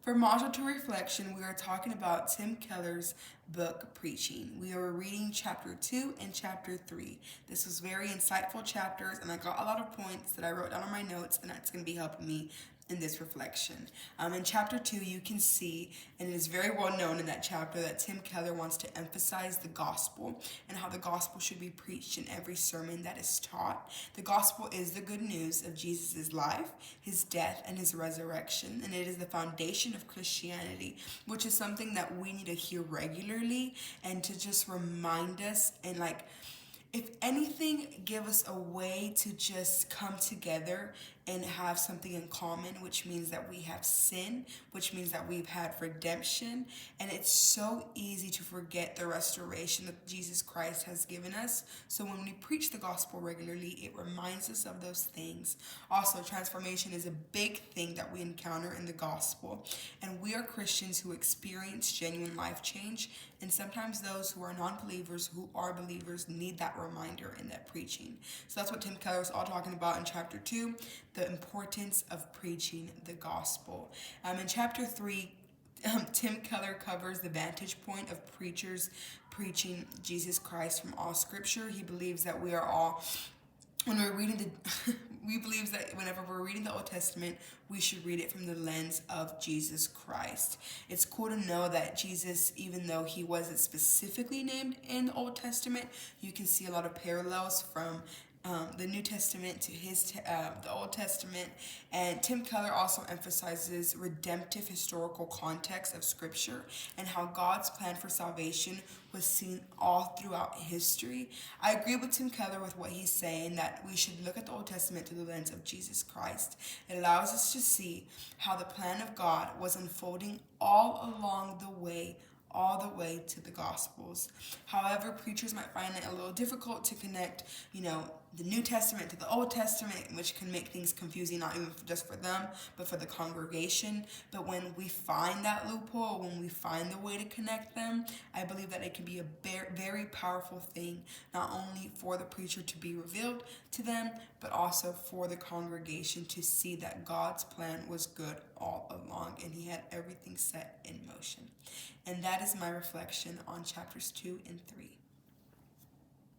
For module to reflection, we are talking about Tim Keller's book, Preaching. We are reading chapter 2 and chapter 3. This was very insightful chapters, and I got a lot of points that I wrote down on my notes, and that's going to be helping me in this reflection. In chapter 2, you can see, and it is very well known in that chapter, that Tim Keller wants to emphasize the gospel and how the gospel should be preached in every sermon that is taught. The gospel is the good news of Jesus' life, his death, and his resurrection, and it is the foundation of Christianity, which is something that we need to hear regularly and to just remind us and if anything, give us a way to just come together and have something in common, which means that we have sin, which means that we've had redemption. And it's so easy to forget the restoration that Jesus Christ has given us. So when we preach the gospel regularly, it reminds us of those things. Also, transformation is a big thing that we encounter in the gospel. And we are Christians who experience genuine life change. And sometimes those who are non-believers, who are believers, need that reminder in that preaching. So that's what Tim Keller is all talking about in chapter 2, the importance of preaching the gospel. In chapter 3, Tim Keller covers the vantage point of preachers preaching Jesus Christ from all scripture. He believes that we are all, when we're reading we believe that whenever we're reading the Old Testament, we should read it from the lens of Jesus Christ. It's cool to know that Jesus, even though he wasn't specifically named in the Old Testament, you can see a lot of parallels from the New Testament to the Old Testament. And Tim Keller also emphasizes redemptive historical context of Scripture and how God's plan for salvation was seen all throughout history. I agree with Tim Keller with what he's saying, that we should look at the Old Testament through the lens of Jesus Christ. It allows us to see how the plan of God was unfolding all along the way, all the way to the Gospels. However, preachers might find it a little difficult to connect, the New Testament to the Old Testament, which can make things confusing, not even just for them, but for the congregation. But when we find that loophole, when we find the way to connect them, I believe that it can be a very powerful thing, not only for the preacher to be revealed to them, but also for the congregation to see that God's plan was good all along, and he had everything set in motion. And that is my reflection on chapters 2 and 3.